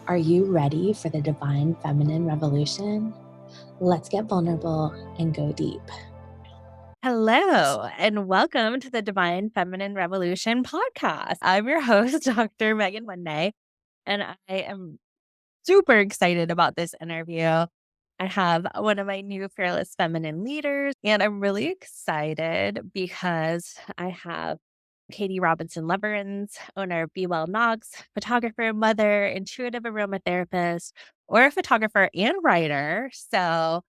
Are you ready for the divine feminine revolution? Let's get vulnerable and go deep. Hello, and welcome to the Divine Feminine Revolution podcast. I'm your host, Dr. Megan Monday, and I am super excited about this interview. I have one of my new fearless feminine leaders, and I'm really excited because I have Katie Leverenz, owner of Be Well Knox, photographer, mother, intuitive aromatherapist, or a photographer and writer. So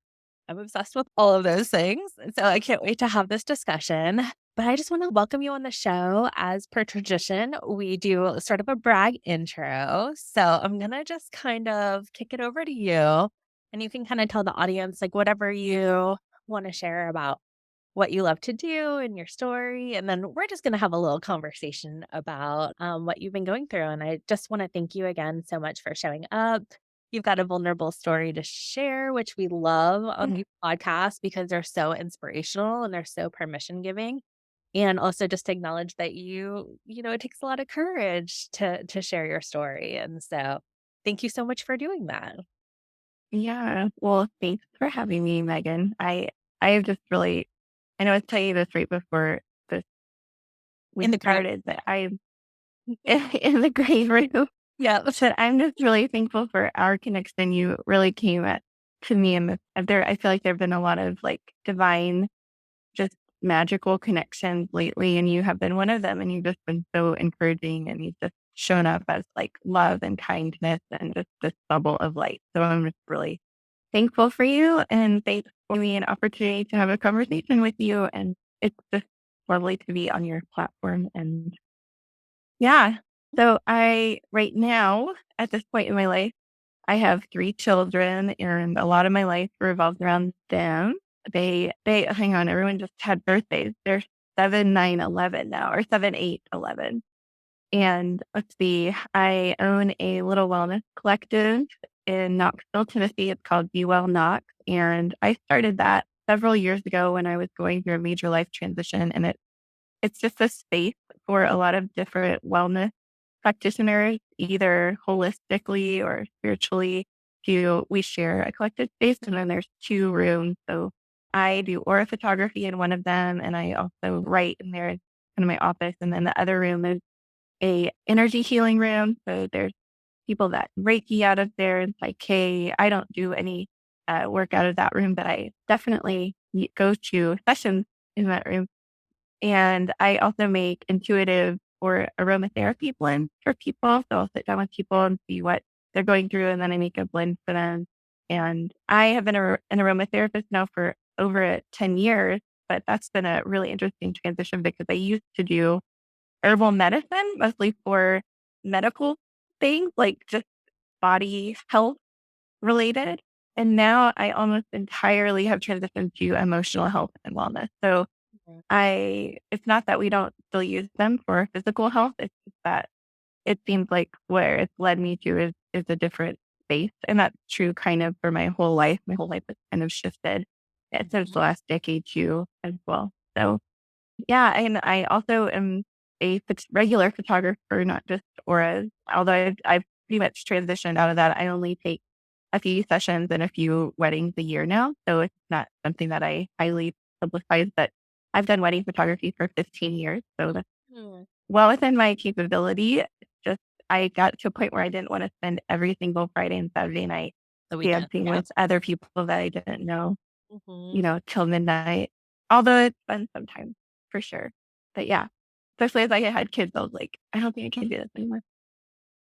I'm obsessed with all of those things. And so I can't wait to have this discussion. But I just want to welcome you on the show. As per tradition, we do sort of a brag intro. So I'm going to just kind of kick it over to you. And you can kind of tell the audience, like, whatever you want to share about what you love to do and your story. And then we're just going to have a little conversation about what you've been going through. And I just want to thank you again so much for showing up. You've got a vulnerable story to share, which we love on these podcasts because they're so inspirational and they're so permission giving. And also just to acknowledge that it takes a lot of courage to share your story. And so thank you so much for doing that. Yeah. Well, thanks for having me, Megan. I have just really, I know I was telling you this right before this we In the grave. started, that I'm in the grave room. Yeah. But I'm just really thankful for our connection. You really came to me, and I feel like there have been a lot of like divine, just magical connections lately, and you have been one of them. And you've just been so encouraging, and you've just shown up as like love and kindness and just this bubble of light. So I'm just really thankful for you, and thanks for me an opportunity to have a conversation with you. And it's just lovely to be on your platform. And yeah, so right now, at this point in my life, I have 3 children, and a lot of my life revolves around them. Hang on, everyone just had birthdays. They're 7, 9, 11 now, or 7, 8, 11. And let's see, I own a little wellness collective in Knoxville, Tennessee. It's called Be Well Knox. And I started that several years ago when I was going through a major life transition. And it's just a space for a lot of different wellness practitioners, either holistically or spiritually. We share a collective space, and then there's 2 rooms. So I do aura photography in one of them, and I also write in there, kind of my office. And then the other room is a energy healing room. So there's people that Reiki out of there and Psyche. I don't do any work out of that room, but I definitely go to sessions in that room. And I also make intuitive or aromatherapy blends for people. So I'll sit down with people and see what they're going through, and then I make a blend for them. And I have been an aromatherapist now for over 10 years, but that's been a really interesting transition because I used to do herbal medicine, mostly for medical things, like just body health related. And now I almost entirely have transitioned to emotional health and wellness. So Mhm. it's not that we don't still use them for physical health. It's just that it seems like where it's led me to is a different space. And that's true kind of for my whole life. My whole life has kind of shifted since the last decade too, as well. So yeah. And I also am a regular photographer, not just auras. Although I've pretty much transitioned out of that. I only take a few sessions and a few weddings a year now. So it's not something that I highly publicize, but I've done wedding photography for 15 years. So that's Mm. well within my capability. It's just, I got to a point where I didn't want to spend every single Friday and Saturday night The weekend. dancing Yeah. with other people that I didn't know, Mhm. till midnight. Although it's fun sometimes, for sure. But yeah, especially as I had kids, I was like, I don't think I can do this anymore.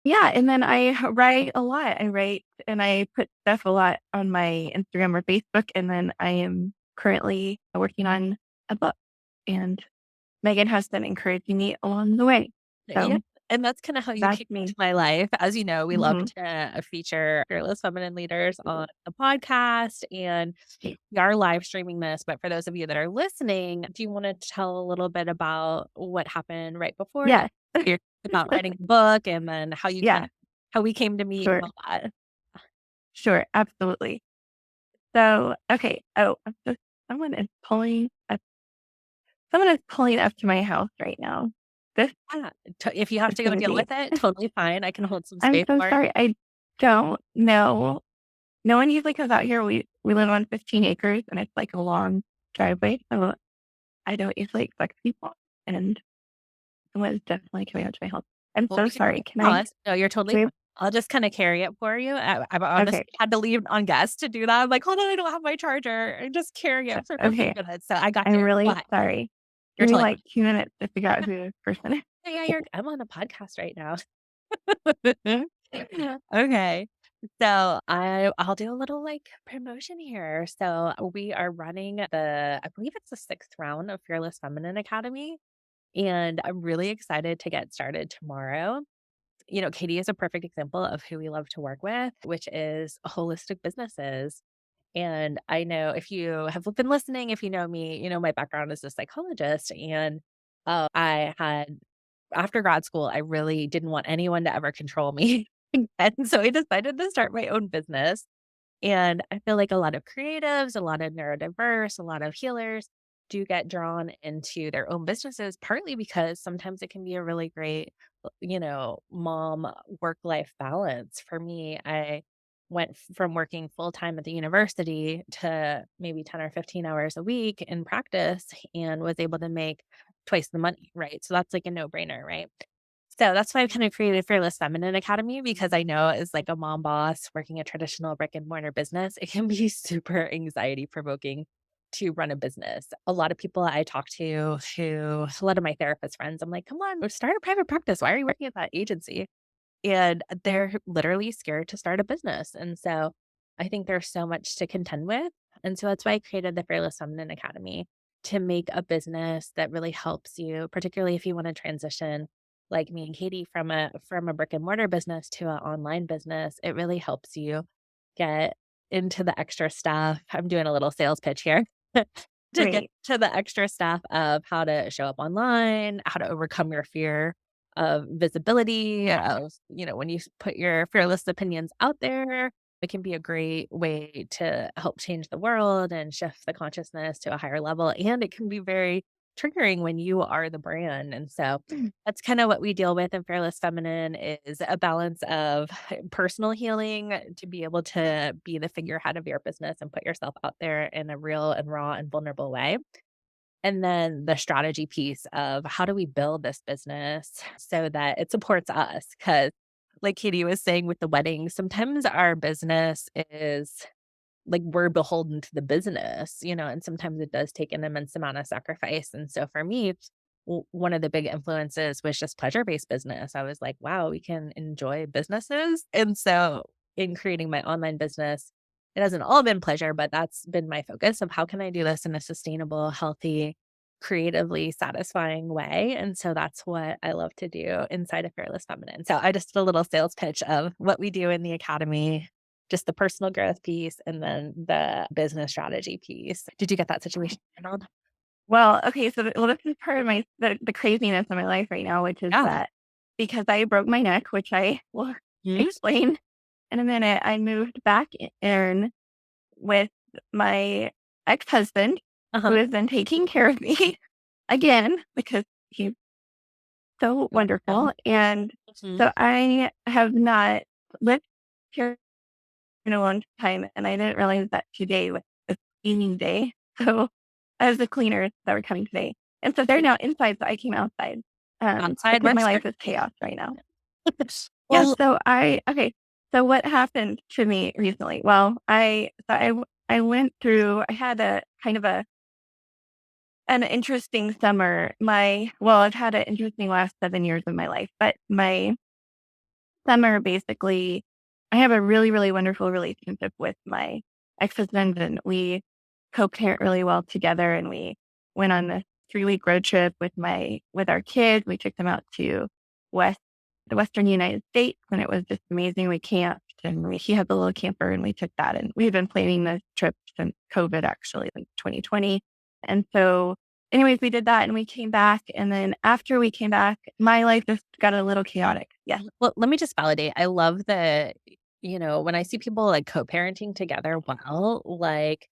Yeah, and then I write a lot. I write and I put stuff a lot on my Instagram or Facebook, and then I am currently working on a book, and Megan has been encouraging me along the way. Yeah, So and that's kinda how you that's came into me. my life. As you know, we love Mhm. to feature fearless feminine leaders on the podcast, and we are live streaming this, but for those of you that are listening, do you wanna tell a little bit about what happened right before you Yeah. about writing a book and then how you Yeah, how we came to meet sure. and all that? Sure, absolutely. So, okay. Oh, someone is pulling up someone is pulling up to my house right now. This Yeah, if you have is to go gonna deal be with it, totally fine. I can hold some I'm space so for it. sorry. don't know. No one usually comes out here. We live on 15 acres and it's like a long driveway. So I don't usually expect people. And someone is definitely coming out to my house. I'm Well, so we can sorry. pause. No, you're totally Can fine. I'll just kind of carry it for you. I've honestly okay. had to leave on guests to do that. I'm like, hold on, I don't have my charger. And just carry it for 15 Okay. minutes. So I got I'm you. really Why? sorry. You're Give me totally like 2 minutes to figure out who this person is. fine. Yeah, I'm on a podcast right now. Okay. So I'll do a little like promotion here. So we are running I believe it's the sixth round of Fearless Feminine Academy. And I'm really excited to get started tomorrow. Katie is a perfect example of who we love to work with, which is holistic businesses. And I know if you have been listening, if you know me, my background is a psychologist. And I had, after grad school, I really didn't want anyone to ever control me. And so I decided to start my own business. And I feel like a lot of creatives, a lot of neurodiverse, a lot of healers do get drawn into their own businesses, partly because sometimes it can be a really great, mom work life balance. For me, I went from working full time at the university to maybe 10 or 15 hours a week in practice and was able to make twice the money, right? So that's like a no brainer, right? So that's why I kind of created Fearless Feminine Academy because I know as like a mom boss working a traditional brick and mortar business, it can be super anxiety provoking to run a business. A lot of people I talk to a lot of my therapist friends, I'm like, come on, start a private practice. Why are you working at that agency? And they're literally scared to start a business. And so I think there's so much to contend with. And so that's why I created the Fearless Feminine Academy to make a business that really helps you, particularly if you want to transition like me and Katie from a brick and mortar business to an online business. It really helps you get into the extra stuff. I'm doing a little sales pitch here. To get Great. to the extra stuff of how to show up online, how to overcome your fear of visibility, of, when you put your fearless opinions out there, it can be a great way to help change the world and shift the consciousness to a higher level. And it can be very triggering when you are the brand. And so that's kind of what we deal with in Fearless Feminine is a balance of personal healing to be able to be the figurehead of your business and put yourself out there in a real and raw and vulnerable way. And then the strategy piece of how do we build this business so that it supports us? Because, like Katie was saying with the wedding, sometimes our business is like we're beholden to the business, and sometimes it does take an immense amount of sacrifice. And so for me, one of the big influences was just pleasure based business. I was like, wow, we can enjoy businesses. And so in creating my online business, it hasn't all been pleasure, but that's been my focus of how can I do this in a sustainable, healthy, creatively satisfying way. And so that's what I love to do inside of Fearless Feminine. So I just did a little sales pitch of what we do in the academy, just the personal growth piece and then the business strategy piece. Did you get that situation handled? Well, okay. So, this is part of the craziness of my life right now, which is Yeah. that because I broke my neck, which I will Mhm. explain in a minute, I moved back in with my ex-husband, who Uh-huh. has been taking care of me again because he's so wonderful. And Mhm. so I have not lived here in a long time, and I didn't realize that today was a cleaning day. So I was the cleaners that were coming today. And so they're now inside, so I came outside Outside because my works for life is me. chaos right now. Yeah, Well, okay. So what happened to me recently? Well, I went through, I had a kind of an interesting summer. I've had an interesting last 7 years of my life, but my summer basically, I have a really, really wonderful relationship with my ex-husband, and we co-parent really well together. And we went on a 3-week road trip with our kids. We took them out to west the Western United States, and it was just amazing. We camped, and he had the little camper, and we took that. And we had been planning this trip since COVID, actually, like 2020. And so, anyways, we did that, and we came back. And then after we came back, my life just got a little chaotic. Yeah. well, let me just validate. I love that, when I see people like co-parenting together, well, like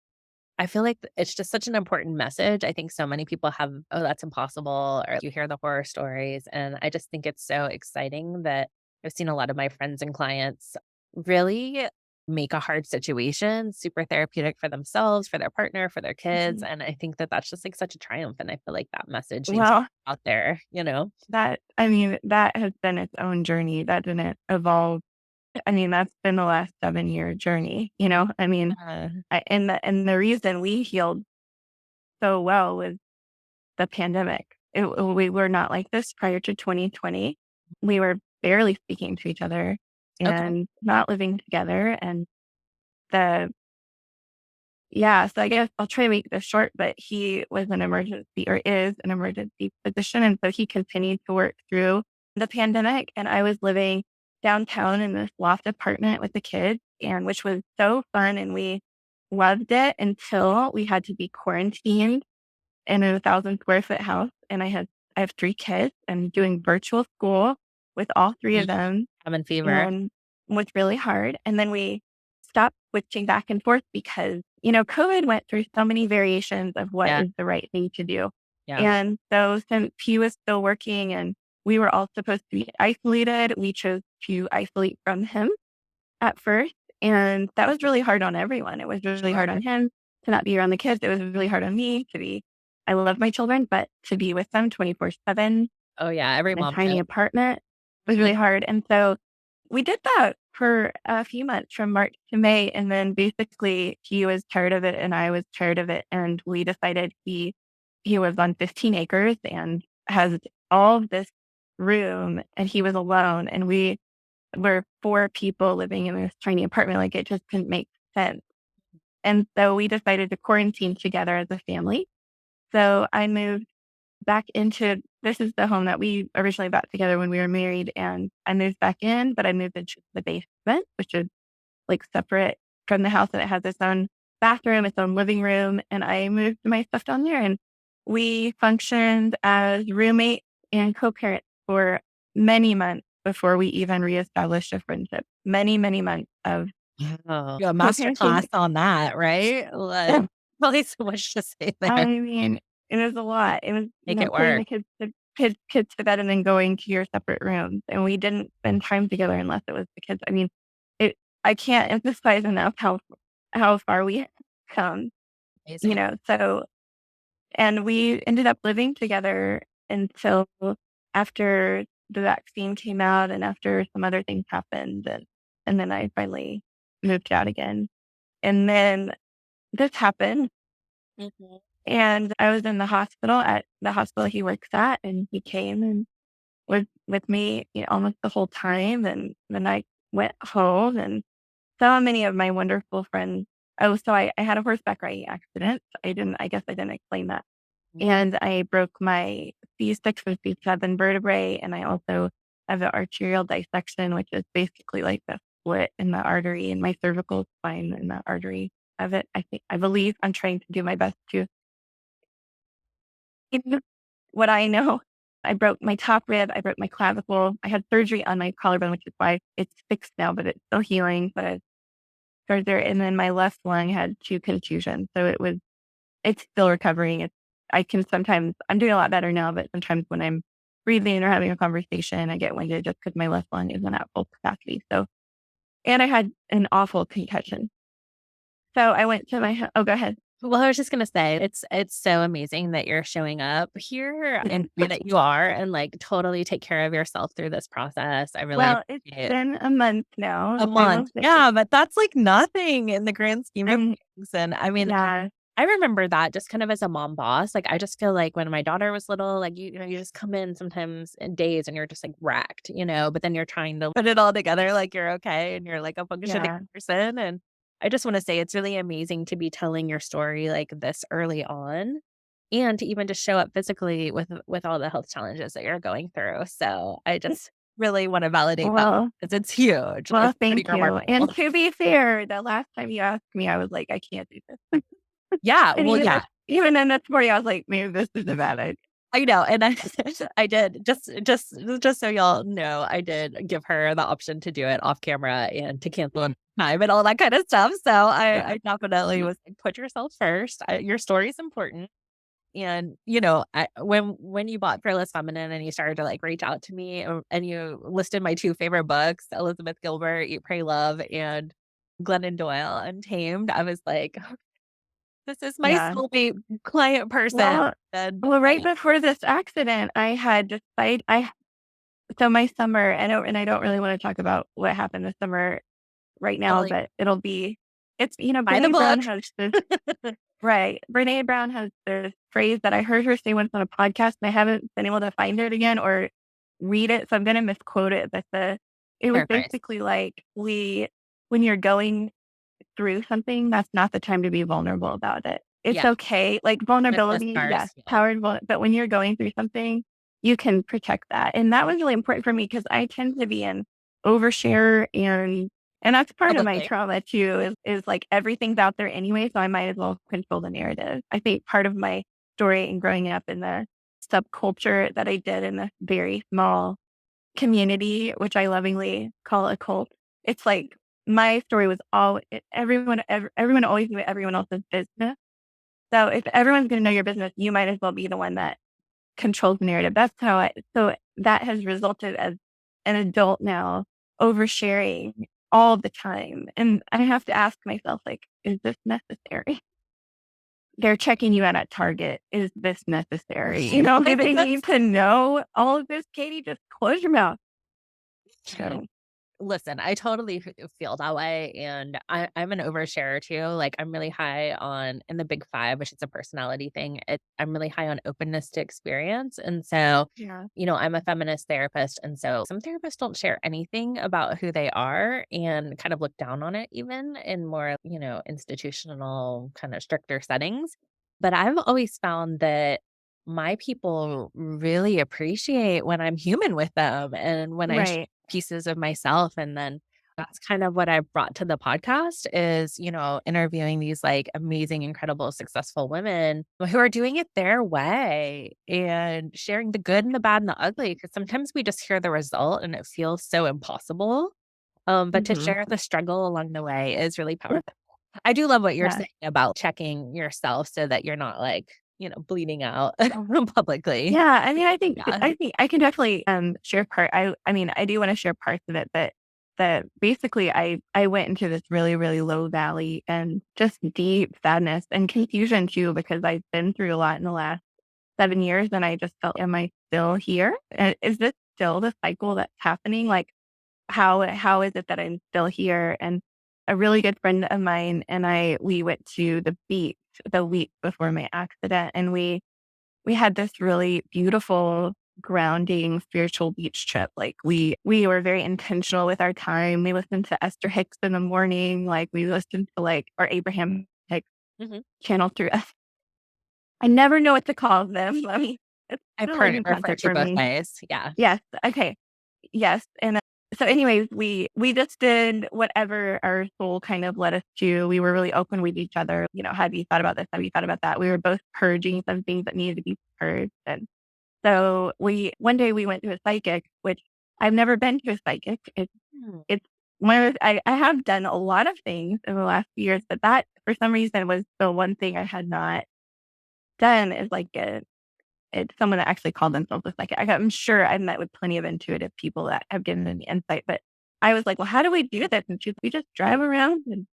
I feel like it's just such an important message. I think so many people have, oh, that's impossible, or you hear the horror stories. And I just think it's so exciting that I've seen a lot of my friends and clients really make a hard situation super therapeutic for themselves, for their partner, for their kids. Mhm. And I think that that's just like such a triumph. And I feel like that message needs to Well, be out there, you know? that has been its own journey. That didn't evolve. That's been the last 7-year journey, you know? Uh, And the reason we healed so well was the pandemic. We were not like this prior to 2020. We were barely speaking to each other okay. and not living together. And the yeah, so I guess I'll try to make this short, but he was an emergency or is an emergency physician. And so he continued to work through the pandemic. And I was living downtown in this loft apartment with the kids, and which was so fun. And we loved it until we had to be quarantined in a 1,000 square foot house. And I have 3 kids and doing virtual school with all 3 of Mm, them, cabin fever. and was really hard. And then we stopped switching back and forth because, COVID went through so many variations of what Yeah. is the right thing to do. Yeah. And so since he was still working and we were all supposed to be isolated, we chose to isolate from him at first. And that was really hard on everyone. It was really hard Sure. on him to not be around the kids. It was really hard on me to be, I love my children, but to be with them 24/7 Oh, yeah. Every in a mom tiny knows. apartment was really hard. And so we did that for a few months from March to May. And then basically he was tired of it and I was tired of it. And we decided he was on 15 acres and has all of this room and he was alone. And we were 4 people living in this tiny apartment. Like it just couldn't make sense. And so we decided to quarantine together as a family. So I moved back into this is the home that we originally bought together when we were married. And I moved back in, but I moved into the basement, which is like separate from the house, and it has its own bathroom, its own living room. And I moved my stuff down there and we functioned as roommates and co-parents for many months before we even reestablished a friendship. Many, many months of Oh, a master co-parenting. class on that, right? Like, probably so much to say I there. mean, it was a lot. It was, Make it putting work. the kids to bed and then going to your separate rooms. And we didn't spend time together unless it was the kids. It I can't emphasize enough how far we have come, Amazing. so and we ended up living together until after the vaccine came out and after some other things happened, and then I finally moved out again. And then this happened. Mhm. And I was in the hospital at the hospital he works at, and he came and was with me, almost the whole time. And then I went home, and so many of my wonderful friends. Oh, so I had a horseback riding accident. I guess I didn't explain that. Mhm. And I broke my C6 and C7 vertebrae, and I also have an arterial dissection, which is basically like a split in the artery in my cervical spine in the artery of it. I believe I'm trying to do my best to what I know. I broke my top rib. I broke my clavicle. I had surgery on my collarbone, which is why it's fixed now, but it's still healing. But it's further, and then my left lung had 2 contusions, so it's still recovering. I can sometimes I'm doing a lot better now, but sometimes when I'm breathing or having a conversation, I get winded just because my left lung isn't at full capacity. So, and I had an awful concussion. So I went to oh, go ahead. Well, I was just gonna say, it's so amazing that you're showing up here and the way that you are and, like, totally take care of yourself through this process. I really Well, it's appreciate been a month now. a I will month. say, Yeah, but that's, like, nothing in the grand scheme of I'm things, and I mean, yeah, I remember that just kind of as a mom boss, like, I just feel like when my daughter was little, like, you just come in sometimes in days and you're just, like, wrecked, but then you're trying to put it all together like you're okay and you're, like, a functioning yeah. person, and I just wanna say it's really amazing to be telling your story, like, this early on and to even just show up physically with all the health challenges that you're going through, so I just really wanna validate that Well, 'cause it's huge, well, it's pretty thank you. And remarkable. to be fair, the last time you asked me, I was like, I can't do this. Yeah, And well, yeah. even in this morning, I was like, maybe this is a bad idea. I know, and I I did just so y'all know, I did give her the option to do it off camera and to cancel on time and all that kind of stuff, so I definitely was like, "Put yourself first, your story is important." And, when you bought Fearless Feminine and you started to like reach out to me and you listed my 2 favorite books, Elizabeth Gilbert, Eat, Pray, Love, and Glennon Doyle, Untamed, I was like, this is my Yeah. soulmate client person. Well, And right before this accident, I had decided so my summer, and I don't really want to talk about what happened this summer right now, totally but it's, buy the Brene Brown book. has this, right. Brene Brown has this phrase that I heard her say once on a podcast, and I haven't been able to find it again or read it. So I'm going to misquote it. But it was Paraphrase. basically like, when you're going through something, that's not the time to be vulnerable about it. It's Yeah. okay. Like With vulnerability, listeners. yes, Yeah. powered, but when you're going through something, you can protect that. And that was really important for me because I tend to be an overshare, and that's part of my Publicly. trauma too, is like everything's out there anyway. So I might as well control the narrative. I think part of my story and growing up in the subculture that I did in a very small community, which I lovingly call a cult. It's like my story was everyone always knew everyone else's business. So if everyone's going to know your business, you might as well be the one that controls the narrative. So that has resulted as an adult now oversharing all the time. And I have to ask myself, like, is this necessary? They're checking you out at Target. Is this necessary? Do they need to know all of this, Katie? Just close your mouth. So, Listen, I totally feel that way. And I'm an oversharer too. Like I'm really high on in the big 5, which is a personality thing. I'm really high on openness to experience. And so, yeah. I'm a feminist therapist. And so some therapists don't share anything about who they are and kind of look down on it, even in more, institutional kind of stricter settings. But I've always found that my people really appreciate when I'm human with them and when I Right. pieces of myself. And then that's kind of what I brought to the podcast is, interviewing these like amazing, incredible, successful women who are doing it their way and sharing the good and the bad and the ugly. Cause sometimes we just hear the result and it feels so impossible. But to Mhm. share the struggle along the way is really powerful. I do love what you're Yeah. saying about checking yourself so that you're not like, bleeding out publicly. Yeah. I mean, Yeah. I think I can definitely share I mean, I do want to share parts of it, but basically I went into this really, really low valley and just deep sadness and confusion too, because I've been through a lot in the last 7 years and I just felt, am I still here? Is this still the cycle that's happening? Like how is it that I'm still here? And a really good friend of mine and we went to the beach the week before my accident, and we had this really beautiful, grounding, spiritual beach trip. Like we were very intentional with our time. We listened to Esther Hicks in the morning. Like we listened to or Abraham Hicks Mhm. channel through us. I never know what to call them. I mean, it's I've still like heard a it referred concert to for both me. ways. Yeah. Yes. Okay. Yes. And so anyways, we just did whatever our soul kind of led us to. We were really open with each other. Have you thought about this? Have you thought about that? We were both purging some things that needed to be purged. And so one day we went to a psychic, which I've never been to a psychic. Hmm. It's one of I have done a lot of things in the last few years, but that for some reason was the one thing I had not done is like it's someone that actually called themselves a psychic. I'm sure I've met with plenty of intuitive people that have given me insight, but I was like, well, how do we do this? And she's, we just drive around and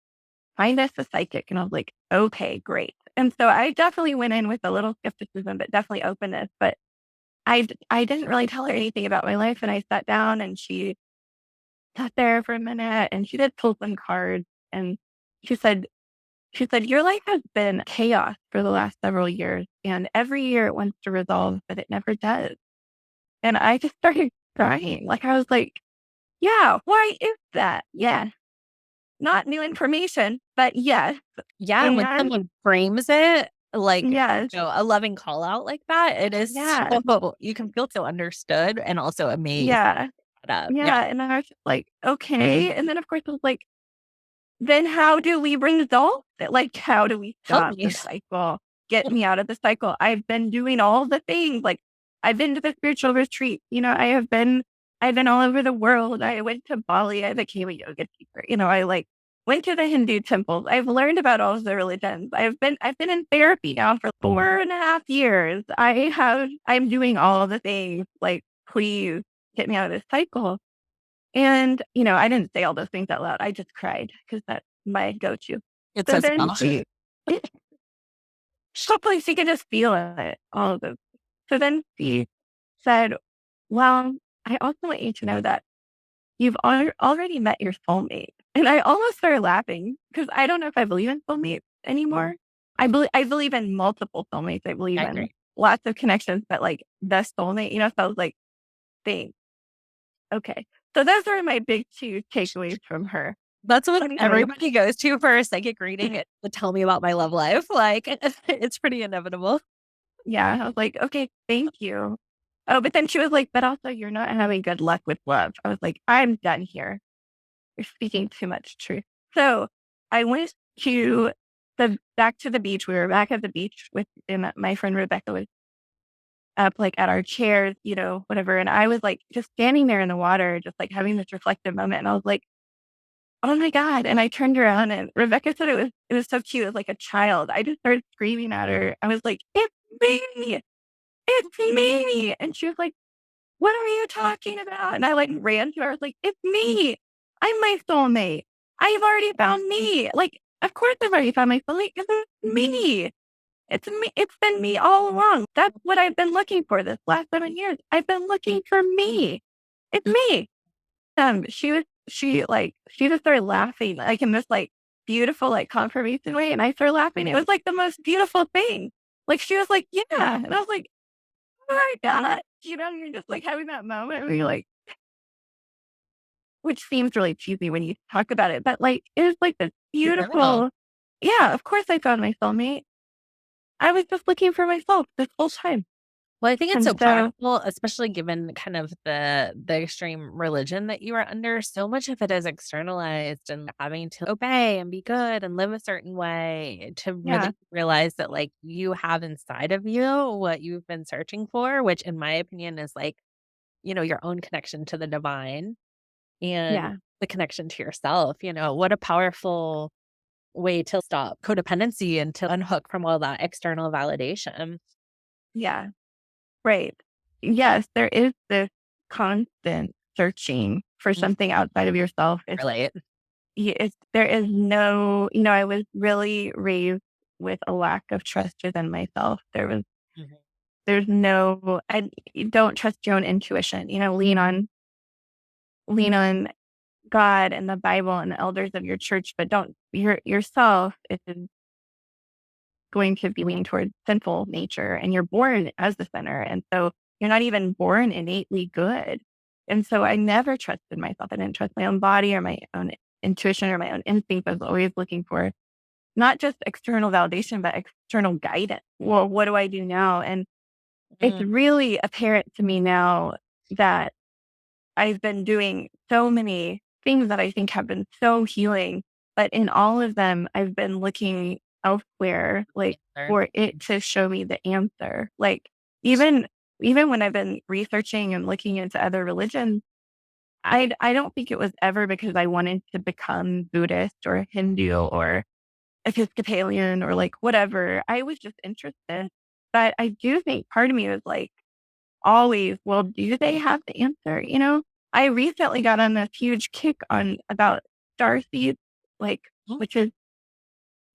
find us a psychic. And I was like, okay, great. And so I definitely went in with a little skepticism, but definitely openness. But I didn't really tell her anything about my life. And I sat down and she sat there for a minute and she did pull some cards. And she said, your life has been chaos for the last several years. And every year it wants to resolve, but it never does. And I just started crying. Like I was like, yeah, why is that? Yeah. Not new information, but yes. Yeah. And when And someone frames it like, yes. a loving call out like that, it is Yeah. so, you can feel so understood and also amazed. Yeah. Yeah. Yeah. And I was just like, okay. And then of course I was like, then how do we resolve it? Like, how do we Help stop me. the cycle? Get me out of the cycle. I've been doing all the things. Like, I've been to the spiritual retreat. I've been all over the world. I went to Bali. I became a yoga teacher. went to the Hindu temples. I've learned about all of the religions. I've been in therapy now for 4.5 years. I'm doing all the things. Like, please get me out of this cycle. And, I didn't say all those things out loud. I just cried because that's my go-to. It's So so then small. hopefully she could just feel it, all of those. So then she said, well, I also want you to know that you've already met your soulmate. And I almost started laughing because I don't know if I believe in soulmates anymore. I believe in multiple soulmates. I believe I in agree. lots of connections, but like the soulmate, so I was like, thanks. Okay. So those are my big two takeaways from her. That's what Anyways. everybody goes to for a psychic reading. To tell me about my love life. Like, it's pretty inevitable. Yeah. I was like, okay, thank you. Oh, but then she was like, but also you're not having good luck with love. I was like, I'm done here. You're speaking too much truth. So I went back to the beach. We were back at the beach and my friend Rebecca was up like at our chairs, whatever. And I was like just standing there in the water, just like having this reflective moment. And I was like, oh my God. And I turned around and Rebecca said it was so cute. It was like a child. I just started screaming at her. I was like, it's me. It's me. And she was like, what are you talking about? And I like ran to her. I was like, it's me. I'm my soulmate. I've already found me. Like, of course I've already found my soulmate because it's me. It's me. It's been me all along. That's what I've been looking for this last 7 years. I've been looking for me. It's me. She just started laughing like in this like beautiful like confirmation way. And I started laughing. It was like the most beautiful thing. Like she was like, yeah. And I was like, oh my God. You're just like having that moment where you're like, which seems really cheesy when you talk about it, but like it was like this beautiful. Yeah, of course I found my soulmate. I was just looking for myself this whole time. Well, I think it's And so powerful, especially given kind of the extreme religion that you are under. So much of it is externalized and having to obey and be good and live a certain way to really realize that like you have inside of you what you've been searching for, which in my opinion is like, your own connection to the divine and the connection to yourself. What a powerful way to stop codependency and to unhook from all that external validation. Yeah. Right. Yes, there is this constant searching for something outside of yourself. There is no, I was really raised with a lack of trust within myself. There's no, and you don't trust your own intuition, lean on God and the Bible and the elders of your church, but don't yourself is going to be leaning towards sinful nature and you're born as the sinner. And so you're not even born innately good. And so I never trusted myself. I didn't trust my own body or my own intuition or my own instinct. I was always looking for not just external validation, but external guidance. Well, what do I do now? And it's really apparent to me now that I've been doing so many things that I think have been so healing, but in all of them, I've been looking elsewhere, like for it to show me the answer. Like even when I've been researching and looking into other religions, I don't think it was ever because I wanted to become Buddhist or Hindu or Episcopalian or like whatever. I was just interested. But I do think part of me was like, always, well, do they have the answer? I recently got on this huge kick about star seeds, like, which is,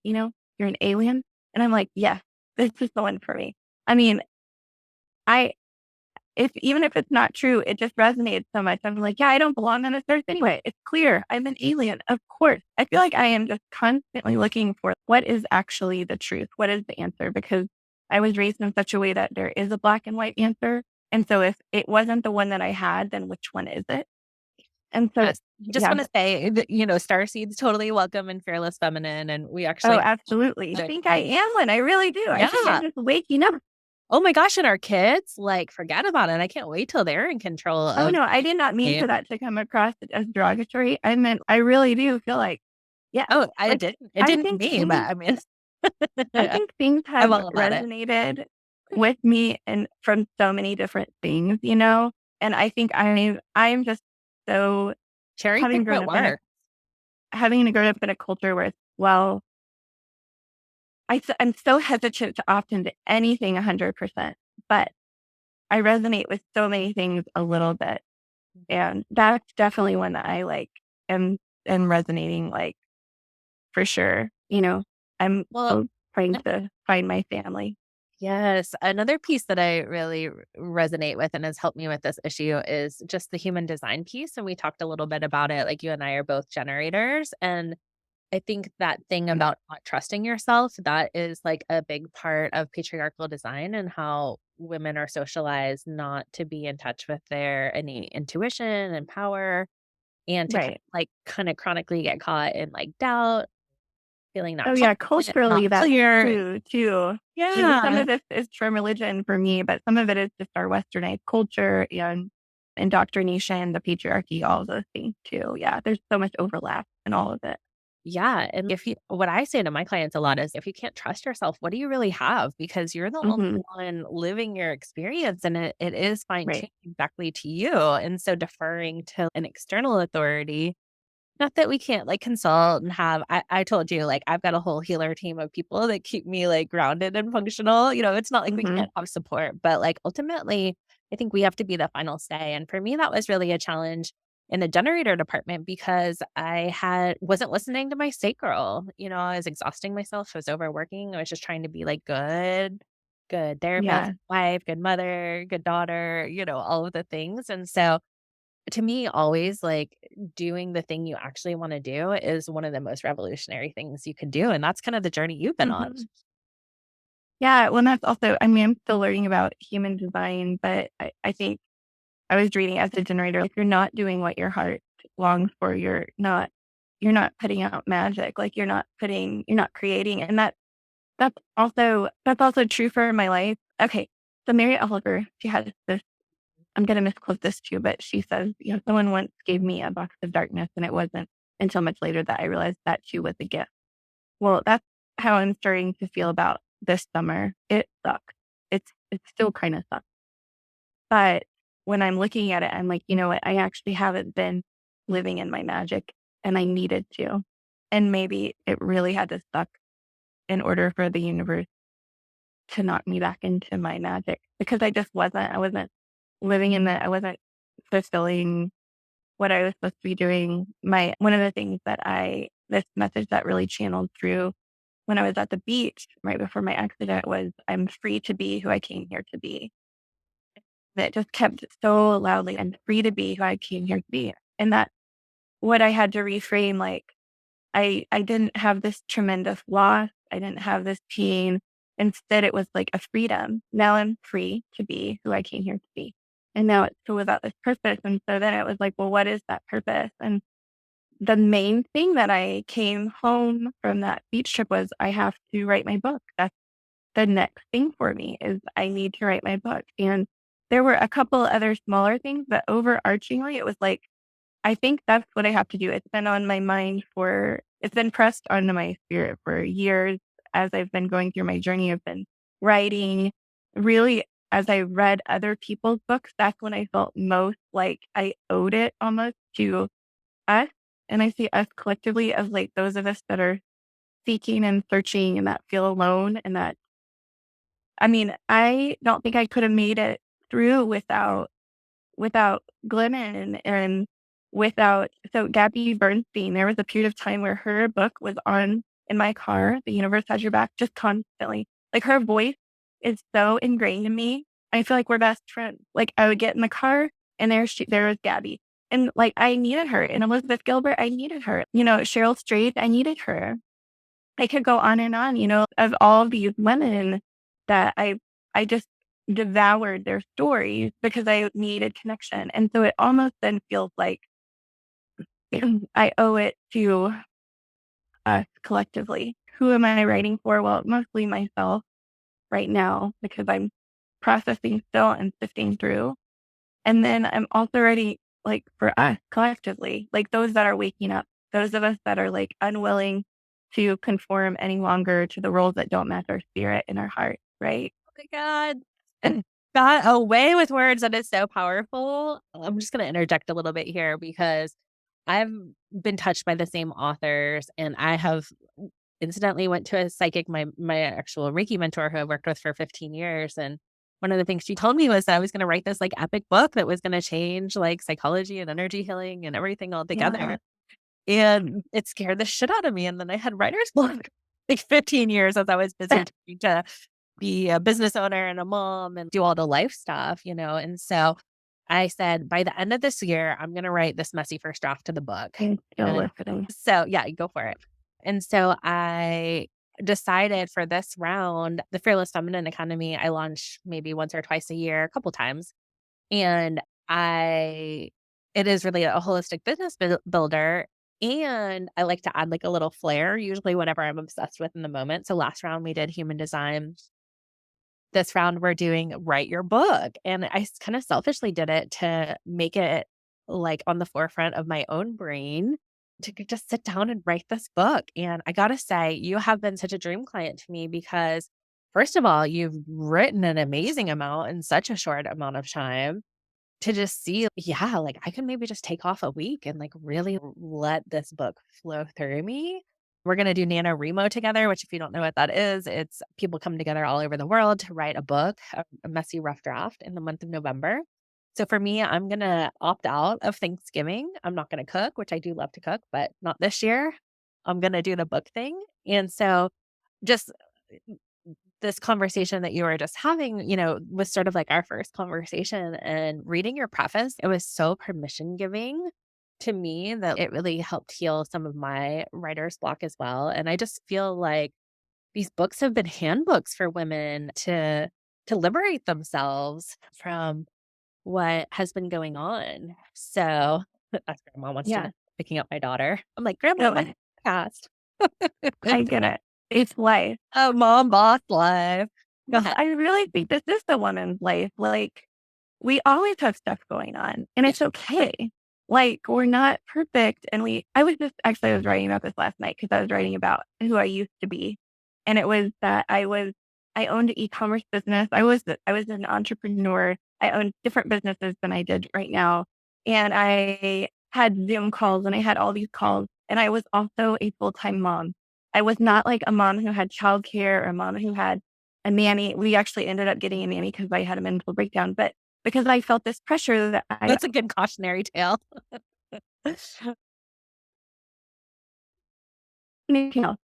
you're an alien. And I'm like, yes, this is the one for me. I mean, even if it's not true, it just resonated so much. I'm like, yeah, I don't belong on this earth anyway. It's clear. I'm an alien. Of course. I feel like I am just constantly looking for what is actually the truth. What is the answer? Because I was raised in such a way that there is a black and white answer. And so if it wasn't the one that I had, then which one is it? And so just want to say that, starseeds totally welcome and fearless feminine. And we actually. Oh, absolutely. I think I am one. I really do. I think I'm just waking up. Oh my gosh. And our kids, like, forget about it. I can't wait till they're in control. Oh, no, I did not mean for that to come across as derogatory. I meant, I really do feel like, yeah. Oh, it didn't mean, but I mean. I think things have resonated with me and from so many different things, and I think I'm just so cherry pick what works. having to grow up in a culture where, well, I'm so hesitant to opt into anything 100%, but I resonate with so many things a little bit. And that's definitely one that I like am resonating like for sure. I'm Well, still trying to find my family. yes. Another piece that I really resonate with and has helped me with this issue is just the human design piece. And we talked a little bit about it. Like you and I are both generators. And I think that thing about not trusting yourself, that is like a big part of patriarchal design and how women are socialized not to be in touch with their innate intuition and power and to Right. kind of chronically get caught in like doubt, feeling Oh not yeah, confident, not culturally that's clear. true too. Some Yeah. of this is from religion for me, but some of it is just our westernized culture and indoctrination, the patriarchy, all of those things too. Yeah, there's so much overlap in all of it. Yeah, and what I say to my clients a lot is if you can't trust yourself, what do you really have? Because you're the only Hmm. one living your experience and it is fine Right. tuned exactly to you. And so deferring to an external authority, not that we can't like consult and have I told you, like I've got a whole healer team of people that keep me like grounded and functional. It's not like we Hmm. can't have support, but like ultimately I think we have to be the final say. And for me, that was really a challenge in the generator department because wasn't listening to my state girl. I was exhausting myself. I was overworking. I was just trying to be like good therapist, Yeah. wife, good mother, good daughter, all of the things. And so to me, always like doing the thing you actually want to do is one of the most revolutionary things you can do. And that's kind of the journey you've been on. Hmm. Yeah. Well, that's also, I mean, I'm still learning about human design, but I think I was reading as a generator, if you're not doing what your heart longs for, you're not putting out magic. Like you're not creating. And that's also true for my life. Okay. So Mary Oliver, she has this, I'm gonna misquote this too, but she says, someone once gave me a box of darkness and it wasn't until much later that I realized that too was a gift. Well, that's how I'm starting to feel about this summer. It sucks. It still kind of sucks. But when I'm looking at it, I'm like, you know what? I actually haven't been living in my magic and I needed to. And maybe it really had to suck in order for the universe to knock me back into my magic because I wasn't living in I wasn't fulfilling what I was supposed to be doing. One of the things this message that really channeled through when I was at the beach right before my accident was, I'm free to be who I came here to be. That just kept so loudly, I'm free to be who I came here to be. And that what I had to reframe, like, I didn't have this tremendous loss. I didn't have this pain. Instead, it was like a freedom. Now I'm free to be who I came here to be. And now it's so without this purpose. And so then it was like, well, what is that purpose? And the main thing that I came home from that beach trip was I have to write my book. That's the next thing for me is I need to write my book. And there were a couple other smaller things, but overarchingly, it was like, I think that's what I have to do. It's been pressed onto my spirit for years as I've been going through my journey. I've been writing. Really, as I read other people's books, that's when I felt most like I owed it almost to us. And I see us collectively as like those of us that are seeking and searching and that feel alone and that, I mean, I don't think I could have made it through without Glennon and without Gabby Bernstein. There was a period of time where her book was on in my car, The Universe Has Your Back, just constantly. Like her voice is so ingrained in me. I feel like we're best friends. Like I would get in the car and there was Gabby. And like I needed her. And Elizabeth Gilbert, I needed her. Cheryl Strayed, I needed her. I could go on and on, of all of these women that I just devoured their stories because I needed connection. And so it almost then feels like I owe it to us collectively. Who am I writing for? Well, mostly myself right now because I'm processing still and sifting through. And then I'm also writing like for us collectively, like those that are waking up, those of us that are like unwilling to conform any longer to the roles that don't match our spirit and our heart, right? Oh my God. And that a way with words that is so powerful. I'm just going to interject a little bit here because I've been touched by the same authors, and I have incidentally went to a psychic, my actual Reiki mentor who I worked with for 15 years. And one of the things she told me was that I was going to write this like epic book that was going to change like psychology and energy healing and everything all Yeah. together. And it scared the shit out of me. And then I had writer's block like 15 years as I was busy trying to be a business owner and a mom and do all the life stuff, And so I said, by the end of this year, I'm going to write this messy first draft to the book. I'm still And listening. so, yeah, go for it. And so I decided for this round, the Fearless Feminine Academy, I launch maybe once or twice a year, a couple times. And it is really a holistic business builder. And I like to add like a little flair, usually whatever I'm obsessed with in the moment. So last round we did human design. This round we're doing write your book. And I kind of selfishly did it to make it like on the forefront of my own brain to just sit down and write this book. And I got to say, you have been such a dream client to me because, first of all, you've written an amazing amount in such a short amount of time to just see, yeah, like I can maybe just take off a week and like really let this book flow through me. We're going to do NaNoWriMo together, which if you don't know what that is, it's people come together all over the world to write a book, a messy rough draft in the month of November. So for me, I'm going to opt out of Thanksgiving. I'm not going to cook, which I do love to cook, but not this year. I'm going to do the book thing. And so just this conversation that you were just having, was sort of like our first conversation, and reading your preface, it was so permission giving to me that it really helped heal some of my writer's block as well. And I just feel like these books have been handbooks for women to liberate themselves from what has been going on. So that's Grandma wants to Yeah. know, picking up my daughter. I'm like, Grandma, No, my podcast. I get it. It's life. Oh, mom boss life. Go ahead. I really think this is the woman's life. Like, we always have stuff going on, and Yeah. it's okay. Like, we're not perfect. And I was writing about this last night because I was writing about who I used to be. And it was that I owned an e-commerce business. I was an entrepreneur. I owned different businesses than I did right now. And I had Zoom calls and I had all these calls. And I was also a full-time mom. I was not like a mom who had childcare or a mom who had a nanny. We actually ended up getting a nanny because I had a mental breakdown, but because I felt this pressure that That's a good cautionary tale. 100%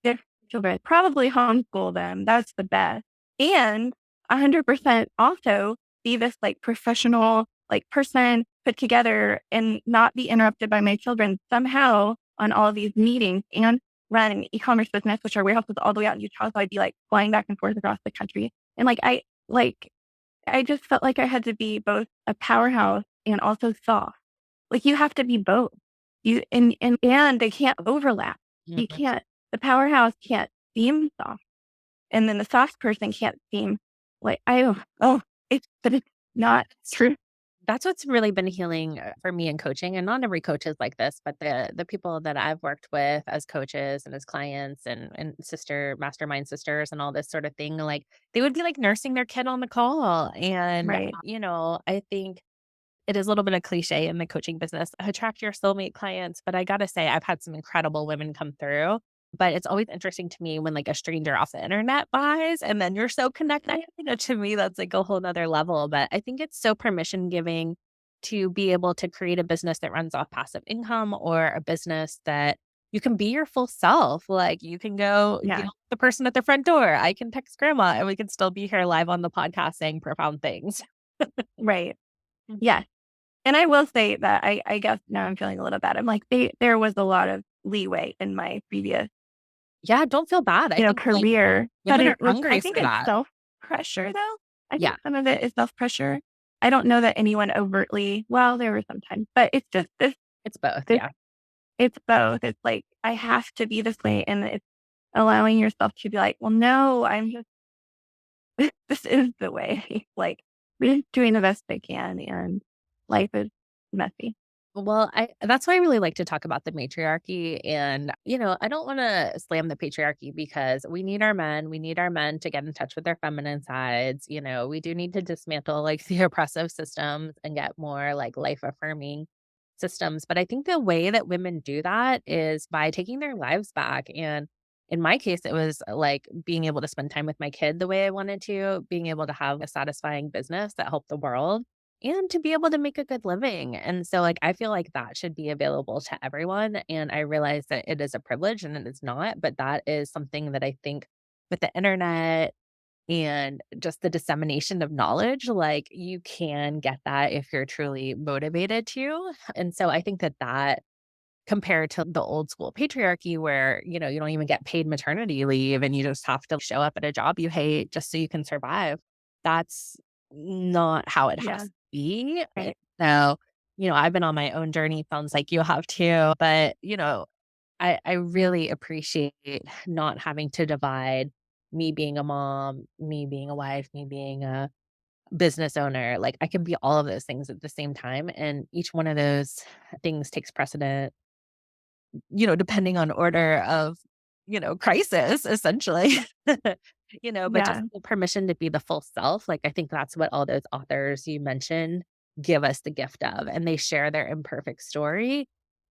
different children, probably homeschool them. That's the best. And 100% also be this like professional, like person put together and not be interrupted by my children somehow on all these meetings and run an e-commerce business, which our warehouse was all the way out in Utah. So I'd be like flying back and forth across the country. And I just felt like I had to be both a powerhouse and also soft. Like you have to be both. And they can't overlap. You can't, the powerhouse can't seem soft. And then the soft person can't seem like, but it's not true. That's what's really been healing for me in coaching. And not every coach is like this, but the people that I've worked with as coaches and as clients and mastermind sisters and all this sort of thing, like they would be like nursing their kid on the call. And, Right. I think it is a little bit of cliche in the coaching business, attract your soulmate clients. But I got to say, I've had some incredible women come through. But it's always interesting to me when like a stranger off the internet buys and then you're so connected. To me, that's like a whole nother level. But I think it's so permission giving to be able to create a business that runs off passive income, or a business that you can be your full self. Like you can go Yeah. deal with the person at the front door. I can text grandma and we can still be here live on the podcast saying profound things. Right. Yes. And I will say that I guess now I'm feeling a little bad. I'm like, there was a lot of leeway in my previous, Yeah, don't feel bad. I think like, career. women are But hungry I think for it's that. self-pressure though. I Yeah. think some of it is self-pressure. I don't know that anyone overtly, well, there were sometimes, but it's just this, It's both. this Yeah. it's both. It's like, I have to be this way. And it's allowing yourself to be like, well, no, I'm just, this is the way. Like, we're just doing the best I can. And life is messy. Well, that's why I really like to talk about the matriarchy. And, I don't want to slam the patriarchy because we need our men. We need our men to get in touch with their feminine sides. We do need to dismantle like the oppressive systems and get more like life affirming systems. But I think the way that women do that is by taking their lives back. And in my case, it was like being able to spend time with my kid the way I wanted to, being able to have a satisfying business that helped the world, and to be able to make a good living. And so, like, I feel like that should be available to everyone. And I realize that it is a privilege and it is not, but that is something that I think with the internet and just the dissemination of knowledge, like, you can get that if you're truly motivated to. And so I think that that compared to the old school patriarchy where, you don't even get paid maternity leave and you just have to show up at a job you hate just so you can survive. That's not how it has Yeah. to be. Right. So, I've been on my own journey, sounds like you have too, but, I really appreciate not having to divide me being a mom, me being a wife, me being a business owner. Like, I can be all of those things at the same time. And each one of those things takes precedent, depending on order of, crisis, essentially. But just Yeah. the permission to be the full self, like, I think that's what all those authors you mentioned give us the gift of. And they share their imperfect story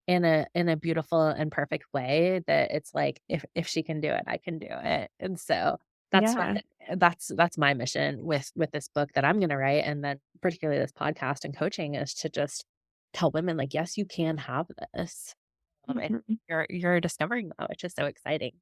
in a beautiful and perfect way that it's like, if she can do it, I can do it. And so that's what Yeah. that's my mission with this book that I'm gonna write, and then particularly this podcast and coaching, is to just tell women, like, yes, you can have this. And Mhm. you're discovering that, which is so exciting.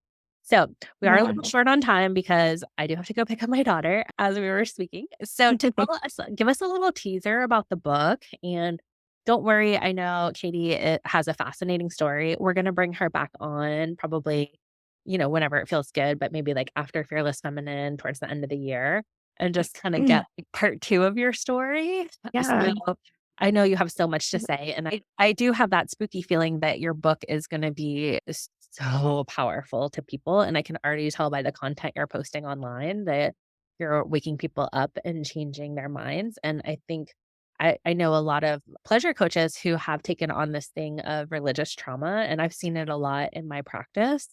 So, we are a Yeah. little short on time because I do have to go pick up my daughter as we were speaking. So, give us a little teaser about the book, and don't worry, I know Katie, it has a fascinating story. We're gonna bring her back on probably, whenever it feels good, but maybe, like, after Fearless Feminine towards the end of the year, and just kinda get, like, part 2 of your story. Yeah. So I know you have so much to say, and I do have that spooky feeling that your book is gonna be so powerful to people, and I can already tell by the content you're posting online that you're waking people up and changing their minds. And I think I know a lot of pleasure coaches who have taken on this thing of religious trauma, and I've seen it a lot in my practice,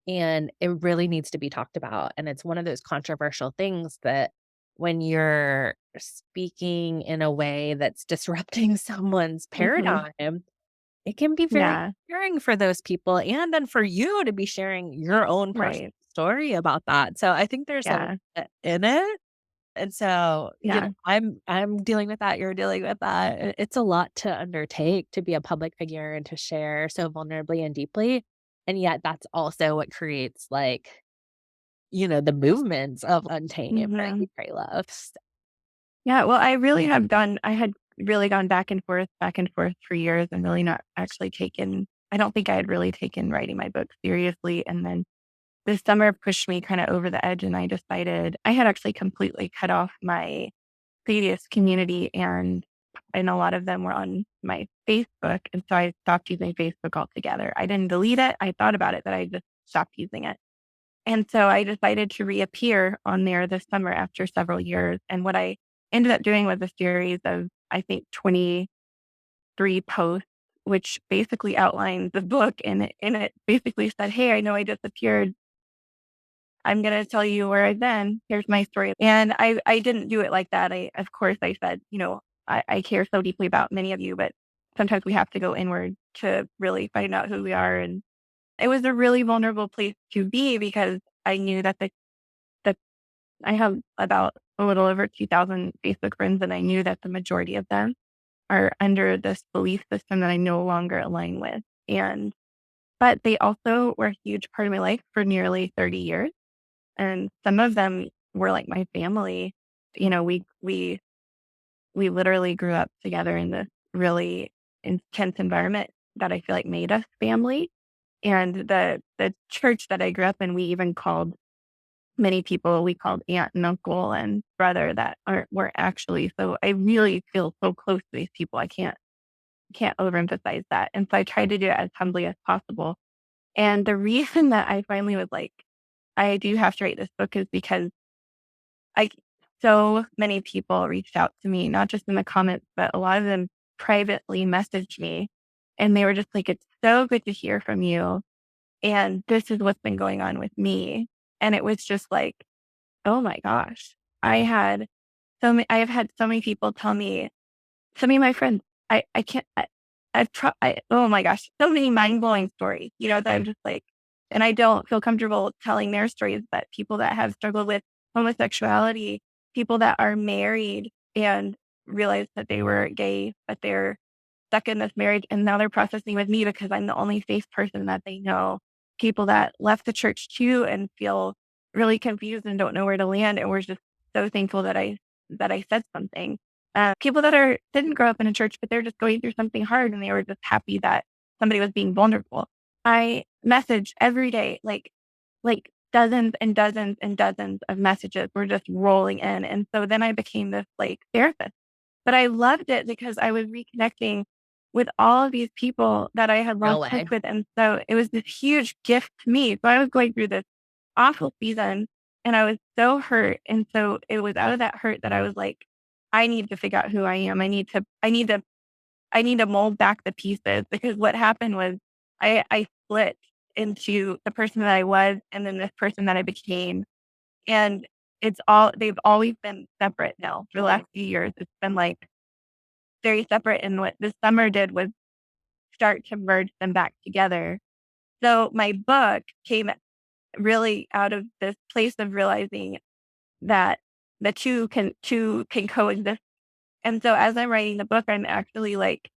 and it really needs to be talked about. And it's one of those controversial things that when you're speaking in a way that's disrupting someone's Mhm. paradigm, it can be very Yeah. triggering for those people, and then for you to be sharing your own personal Right. story about that. So I think there's a lot Yeah. in it. And so, Yeah. I'm dealing with that, you're dealing with that. It's a lot to undertake to be a public figure and to share so vulnerably and deeply. And yet that's also what creates, like, the movements of Untamed that Mhm. you pray love. Yeah, well, I had really gone back and forth for years and really not actually taken I don't think I had really taken writing my book seriously. And then this summer pushed me kind of over the edge and I decided I had actually completely cut off my previous community and a lot of them were on my Facebook. And so I stopped using Facebook altogether. I didn't delete it. I thought about it, but I just stopped using it. And so I decided to reappear on there this summer after several years. And what I ended up doing was a series of, I think, 23 posts, which basically outlined the book. And it basically said, hey, I know I disappeared. I'm going to tell you where I've been. Here's my story. And I didn't do it like that. Of course, I said, I care so deeply about many of you, but sometimes we have to go inward to really find out who we are. And it was a really vulnerable place to be because I knew that I have about a little over 2,000 Facebook friends, and I knew that the majority of them are under this belief system that I no longer align with. But they also were a huge part of my life for nearly 30 years. And some of them were like my family. We literally grew up together in this really intense environment that I feel like made us family. And the church that I grew up in, we even called many people, we called aunt and uncle and brother that were actually. So I really feel so close to these people. I can't overemphasize that. And so I tried to do it as humbly as possible. And the reason that I finally was like, I do have to write this book is because I so many people reached out to me, not just in the comments, but a lot of them privately messaged me. And they were just like, it's so good to hear from you. And this is what's been going on with me. And it was just like, oh my gosh. I have had so many people tell me, so many of my friends, I can't, oh my gosh, so many mind blowing stories, that I'm just like, and I don't feel comfortable telling their stories, but people that have struggled with homosexuality, people that are married and realize that they were gay, but they're stuck in this marriage and now they're processing with me because I'm the only safe person that they know. People that left the church too and feel really confused and don't know where to land. And we're just so thankful that I said something. People that didn't grow up in a church, but they're just going through something hard and they were just happy that somebody was being vulnerable. I message every day, like dozens and dozens and dozens of messages were just rolling in. And so then I became this like therapist. But I loved it because I was reconnecting with all of these people that I had Real lost touch way. with. And so it was this huge gift to me. So I was going through this awful season and I was so hurt. And so it was out of that hurt that I was like, I need to figure out who I am. I need to mold back the pieces because what happened was I split into the person that I was and then this person that I became. And they've always been separate now for the last few years. It's been like very separate. And what this summer did was start to merge them back together. So my book came really out of this place of realizing that the two can coexist. And so as I'm writing the book, I'm actually like,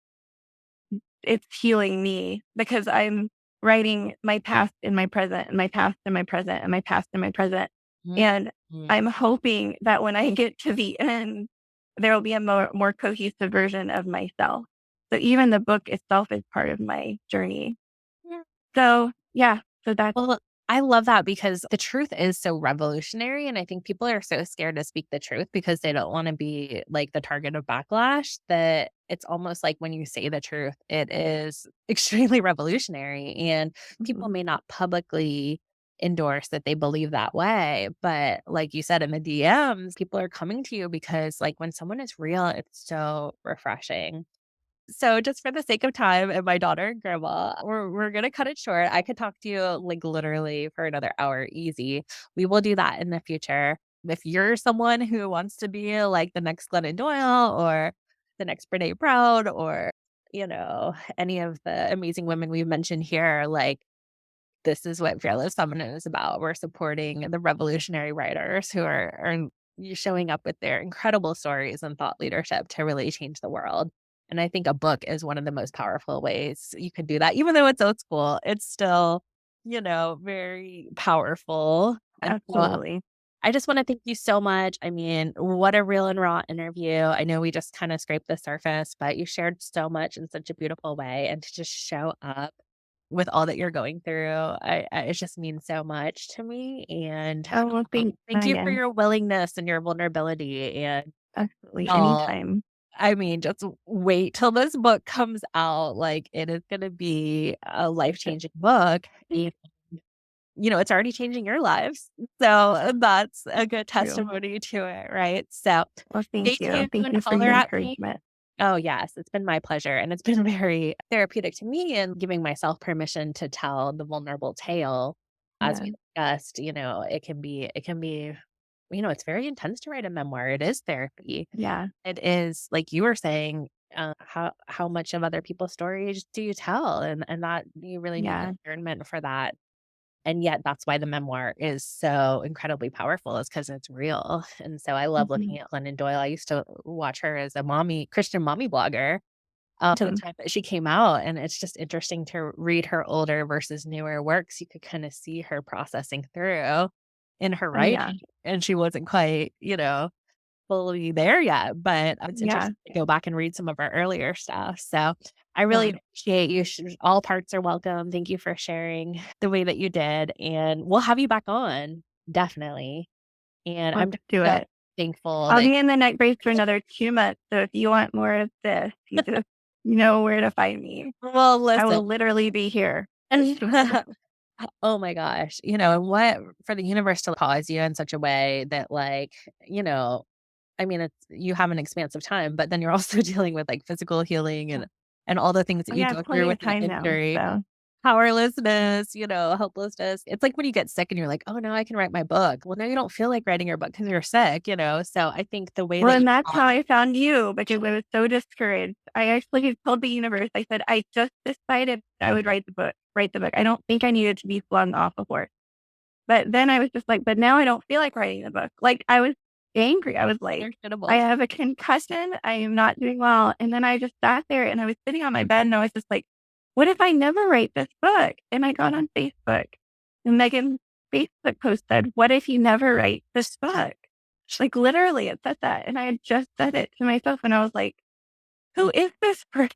it's healing me because I'm writing my past in my present and my past in my present and my past in my present. And Mhm. I'm hoping that when I get to the end, there will be a more cohesive version of myself. So even the book itself is part of my journey. Yeah. So yeah, so that's Well, I love that because the truth is so revolutionary. And I think people are so scared to speak the truth because they don't want to be like the target of backlash that it's almost like when you say the truth, it is extremely revolutionary. And people mhm, may not publicly endorse that they believe that way. But like you said in the DMs, people are coming to you because like when someone is real, it's so refreshing. So just for the sake of time and my daughter and grandma, we're gonna cut it short. I could talk to you like literally for another hour easy. We will do that in the future. If you're someone who wants to be like the next Glennon Doyle or the next Brene Brown or, any of the amazing women we've mentioned here, like this is what Fearless Feminine is about. We're supporting the revolutionary writers who are showing up with their incredible stories and thought leadership to really change the world. And I think a book is one of the most powerful ways you could do that. Even though it's old school, it's still, very powerful. And so absolutely. I just want to thank you so much. I mean, what a real and raw interview. I know we just kind of scraped the surface, but you shared so much in such a beautiful way. And to just show up with all that you're going through, it just means so much to me. And Oh, well, thanks, thank you for Megan. your willingness and your vulnerability. And Absolutely. y'all, Anytime. I mean, just wait till this book comes out. Like, it is going to be a life changing book. And, it's already changing your lives. So that's a good True. testimony to it, right? So Well, stay thank you. Thank tuned, you for holler your at me. encouragement. Oh, yes. It's been my pleasure. And it's been very therapeutic to me and giving myself permission to tell the vulnerable tale. As Yeah. we discussed, it can be, it's very intense to write a memoir. It is therapy. Yeah. It is like you were saying, how much of other people's stories do you tell? And that you really need Yeah. discernment for that. And yet that's why the memoir is so incredibly powerful is because it's real. And so I love Mhm. looking at Glennon Doyle. I used to watch her as a Christian mommy blogger to the Mhm. time that she came out. And it's just interesting to read her older versus newer works. You could kind of see her processing through in her Oh, yeah. writing. And she wasn't quite, fully there yet, but it's Yeah. interesting to go back and read some of our earlier stuff. So I really Yeah. appreciate you. All parts are welcome. Thank you for sharing the way that you did. And we'll have you back on, definitely. And I'm Let's do so it. thankful I'll that, be in the neck brace for another 2 months, so if you want more of this, you know where to find me. well, I listen. will literally be here. Oh my gosh. And what for the universe to pause you in such a way that, like, I mean, you have an expansive time, but then you're also dealing with like physical healing Yeah. and all the things that Oh, you yeah, I go have through plenty with of the time now, injury. so powerlessness, helplessness. It's like when you get sick and you're like, oh, now I can write my book. Well, now you don't feel like writing your book because you're sick, So I think the way Well, that you and that's talk, how I found you, because I was so discouraged. I actually told the universe, I said, I just decided I would write the book. I don't think I needed to be flung off a horse. But then I was just like, but now I don't feel like writing the book. Like, I was angry. I was like, understandable. I have a concussion. I am not doing well. And then I just sat there and I was sitting on my bed and I was just like, what if I never write this book? And I got on Facebook and Megan's Facebook post said, what if you never write this book? Like, literally it said that. And I had just said it to myself and I was like, who is this person?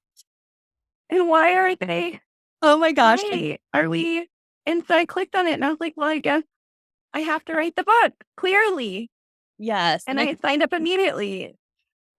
And why are they? Oh my gosh. Why are we? And so I clicked on it and I was like, well, I guess I have to write the book, clearly. Yes. And I signed up immediately.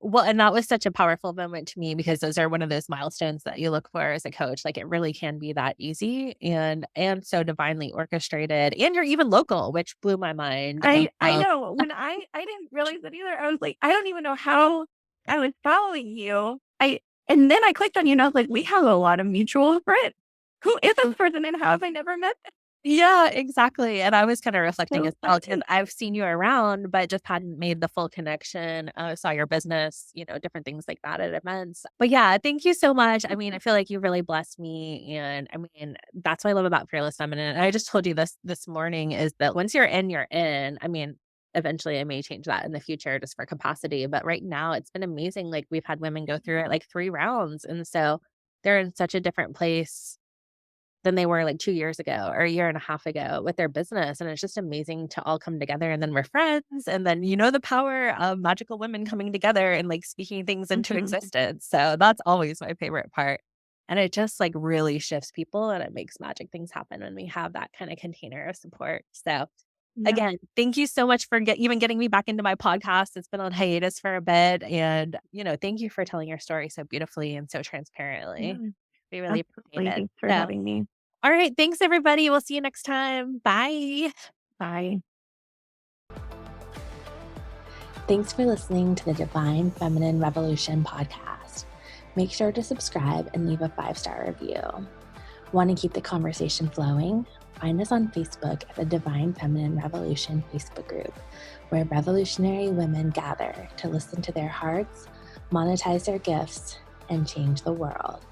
Well, and that was such a powerful moment to me because those are one of those milestones that you look for as a coach. Like, it really can be that easy and so divinely orchestrated. And you're even local, which blew my mind. I know. When I didn't realize it either. I was like, I don't even know how I was following you. And then I clicked on you and I was like, we have a lot of mutual friends. Who is this person and how have I never met them? Yeah, exactly. And I was kind of reflecting So as well, funny. because I've seen you around, but just hadn't made the full connection. Saw your business, different things like that at events. But yeah, thank you so much. I mean, I feel like you really blessed me. And I mean, that's what I love about Fearless Feminine. And I just told you this morning is that once you're in, you're in. I mean, eventually I may change that in the future just for capacity. But right now it's been amazing. Like, we've had women go through it like 3 rounds. And so they're in such a different place than they were like 2 years ago or a year and a half ago with their business. And it's just amazing to all come together. And then we're friends. And then, the power of magical women coming together and like speaking things into existence. So that's always my favorite part. And it just like really shifts people and it makes magic things happen when we have that kind of container of support. So Yeah. again, thank you so much for even getting me back into my podcast. It's been on hiatus for a bit. And, thank you for telling your story so beautifully and so transparently. Yeah. We really appreciate it. Thanks for So, having me. all right. Thanks, everybody. We'll see you next time. Bye. Bye. Thanks for listening to the Divine Feminine Revolution podcast. Make sure to subscribe and leave a 5-star review. Want to keep the conversation flowing? Find us on Facebook at the Divine Feminine Revolution Facebook group, where revolutionary women gather to listen to their hearts, monetize their gifts, and change the world.